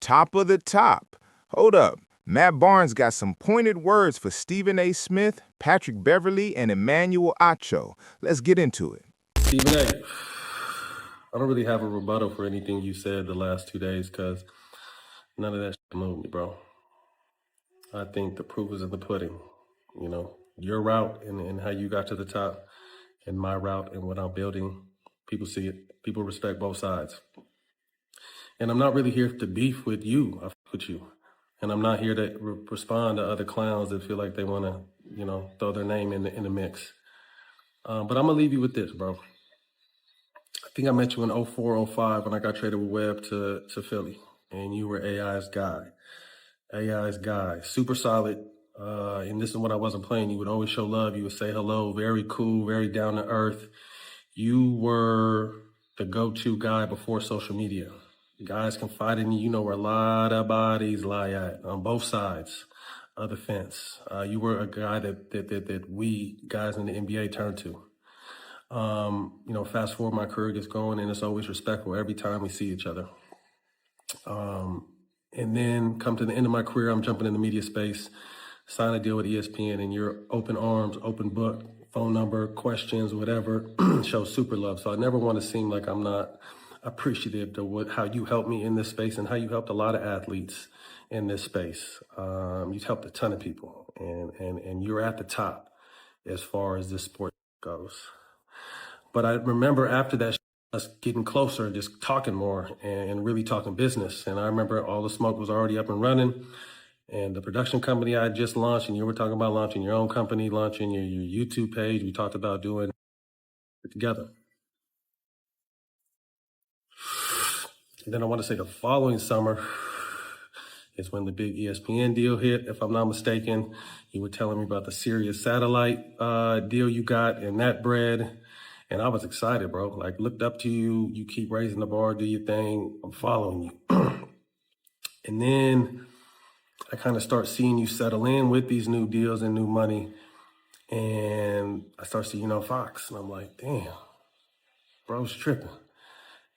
Top of the top. Hold up. Matt Barnes got some pointed words for Stephen A. Smith, Patrick Beverly, and Emmanuel Acho. Let's get into it. Stephen A., I don't really have a rebuttal for anything you said the last 2 days because none of that shit moved me, bro. I think the proof is in the pudding. You know, your route and how you got to the top and my route and what I'm building, people see it. People respect both sides. And I'm not really here to beef with you. I fuck with you. And I'm not here to respond to other clowns that feel like they want to, throw their name in the mix. But I'm going to leave you with this, bro. I think I met you in 04, 05 when I got traded with Webb to Philly. And you were AI's guy. AI's guy. Super solid. And this is when I wasn't playing. You would always show love. You would say hello. Very cool. Very down to earth. You were the go-to guy before social media. Guys confide in you. You know where a lot of bodies lie at on both sides of the fence. You were a guy that we guys in the NBA turn to. Fast forward, my career gets going, and it's always respectful every time we see each other. And then come to the end of my career, I'm jumping in the media space, sign a deal with ESPN, and you're open arms, open book, phone number, questions, whatever, show super love. So I never want to seem like I'm not appreciative of how you helped me in this space and how you helped a lot of athletes in this space. You've helped a ton of people, and you're at the top as far as this sport goes. But I remember after that, us getting closer and just talking more and really talking business. And I remember all the smoke was already up and running. And the production company I had just launched, and you were talking about launching your own company, launching your YouTube page. We talked about doing it together. And then I want to say the following summer is when the big ESPN deal hit, if I'm not mistaken. You were telling me about the Sirius satellite deal you got and that bread. And I was excited, bro. Like, looked up to you. You keep raising the bar, do your thing. I'm following you. And then I kind of start seeing you settle in with these new deals and new money. And I start seeing, Fox. And I'm like, damn, bro's tripping.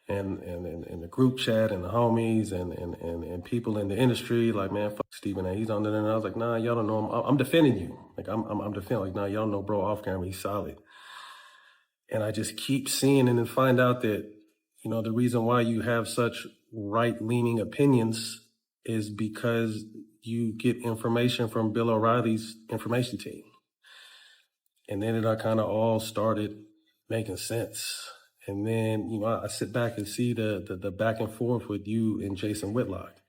And the group chat and the homies and people in the industry, like, man, fuck Stephen A. He's on there. And I was like, nah, y'all don't know him. I'm defending you. Like, I'm defending. Like, nah, y'all don't know bro off camera. He's solid. And I just keep seeing and then find out that, the reason why you have such right-leaning opinions is because you get information from Bill O'Reilly's information team. And then it kind of all started making sense. And then, I sit back and see the back and forth with you and Jason Whitlock.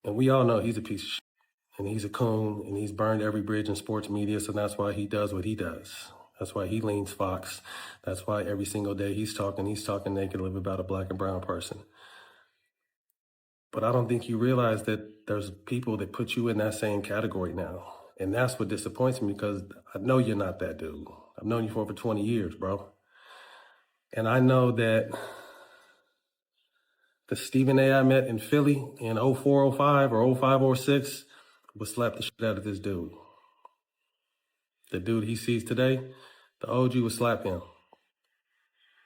And we all know he's a piece of shit. And he's a coon, and he's burned every bridge in sports media, so that's why he does what he does. That's why he leans Fox. That's why every single day he's talking negative about a black and brown person. But I don't think you realize that there's people that put you in that same category now. And that's what disappoints me, because I know you're not that dude. I've known you for over 20 years, bro. And I know that the Stephen A. I met in Philly in 04, 05 or 05, 06 would slap the shit out of this dude. The dude he sees today, the OG would slap him.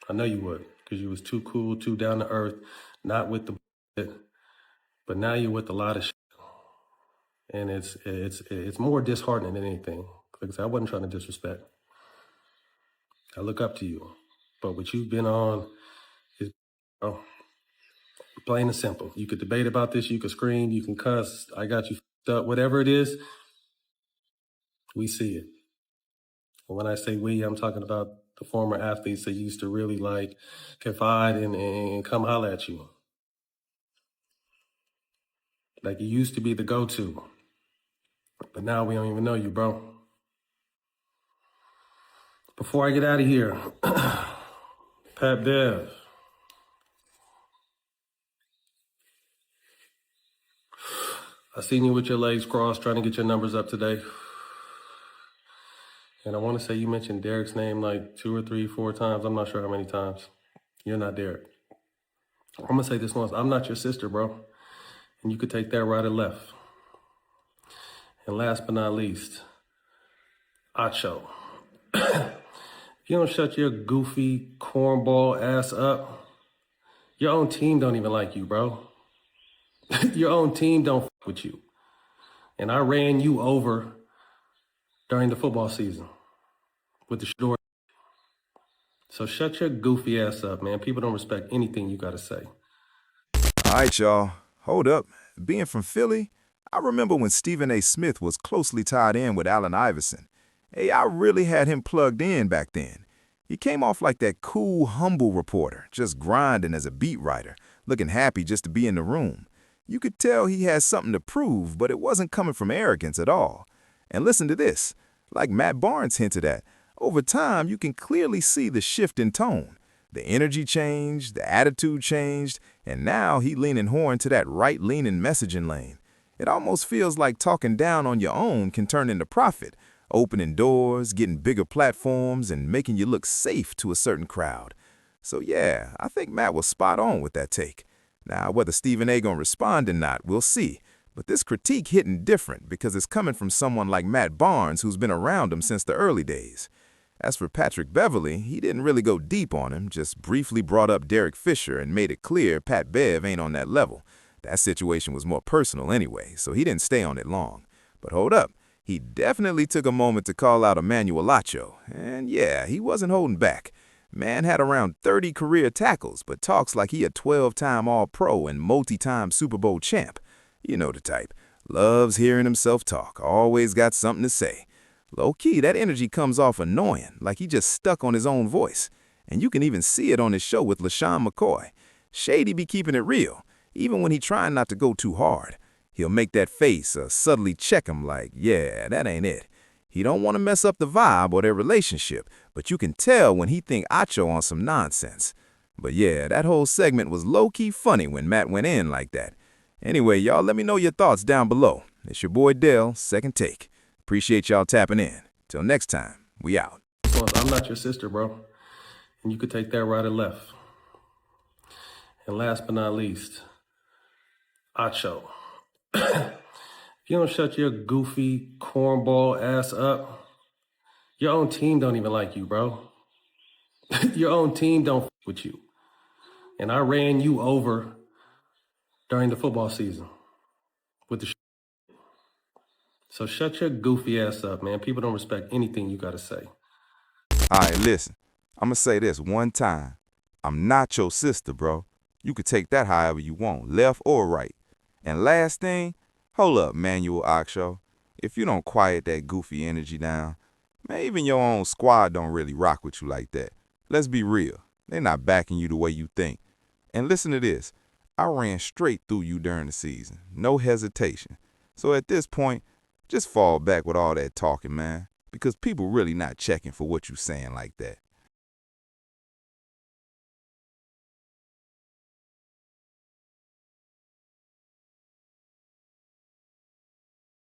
I know you would, because you was too cool, too down to earth, not with the bullshit. But now you're with a lot of shit. And it's more disheartening than anything. Because I wasn't trying to disrespect. I look up to you. But what you've been on is plain and simple. You could debate about this, you could scream, you can cuss, I got you f***ed up, whatever it is, we see it. And when I say we, I'm talking about the former athletes that used to really like confide and come holler at you. Like, you used to be the go-to. But now we don't even know you, bro. Before I get out of here, Pat Bev. I seen you with your legs crossed trying to get your numbers up today. And I want to say you mentioned Derek's name like 2 or 3, 4 times. I'm not sure how many times. You're not Derek. I'm going to say this once. I'm not your sister, bro. And you could take that right or left. And last but not least, Acho. If you don't shut your goofy cornball ass up, your own team don't even like you, bro. Your own team don't with you. And I ran you over during the football season with the short. So shut your goofy ass up, man. People don't respect anything you got to say. All right, y'all. Hold up. Being from Philly, I remember when Stephen A. Smith was closely tied in with Allen Iverson. Hey, I really had him plugged in back then. He came off like that cool, humble reporter, just grinding as a beat writer, looking happy just to be in the room. You could tell he had something to prove, but it wasn't coming from arrogance at all. And listen to this. Like Matt Barnes hinted at, over time you can clearly see the shift in tone. The energy changed, the attitude changed, and now he leaning more into that right-leaning messaging lane. It almost feels like talking down on your own can turn into profit, opening doors, getting bigger platforms, and making you look safe to a certain crowd. So yeah, I think Matt was spot on with that take. Now, whether Stephen A. gonna respond or not, we'll see. But this critique hitting different because it's coming from someone like Matt Barnes who's been around him since the early days. As for Patrick Beverly, he didn't really go deep on him, just briefly brought up Derek Fisher and made it clear Pat Bev ain't on that level. That situation was more personal anyway, so he didn't stay on it long. But hold up, he definitely took a moment to call out Emmanuel Acho, and yeah, he wasn't holding back. Man had around 30 career tackles, but talks like he a 12-time All-Pro and multi-time Super Bowl champ. You know the type. Loves hearing himself talk, always got something to say. Low-key, that energy comes off annoying, like he just stuck on his own voice. And you can even see it on his show with LaShawn McCoy. Shady be keeping it real, even when he trying not to go too hard. He'll make that face or subtly check him like, yeah, that ain't it. He don't want to mess up the vibe or their relationship, but you can tell when he think Acho on some nonsense. But yeah, that whole segment was low-key funny when Matt went in like that. Anyway, y'all, let me know your thoughts down below. It's your boy Dell, Second Take. Appreciate y'all tapping in. Till next time, we out. I'm not your sister, bro. And you could take that right or left. And last but not least, Acho. If you don't shut your goofy cornball ass up, your own team don't even like you, bro. Your own team don't with you. And I ran you over during the football season with the. So shut your goofy ass up, man. People don't respect anything you got to say. All right, listen. I'm going to say this one time. I'm not your sister, bro. You could take that however you want, left or right. And last thing, hold up, Manuel Aksho. If you don't quiet that goofy energy down, man, even your own squad don't really rock with you like that. Let's be real. They're not backing you the way you think. And listen to this. I ran straight through you during the season. No hesitation. So at this point, just fall back with all that talking, man. Because people really not checking for what you saying like that.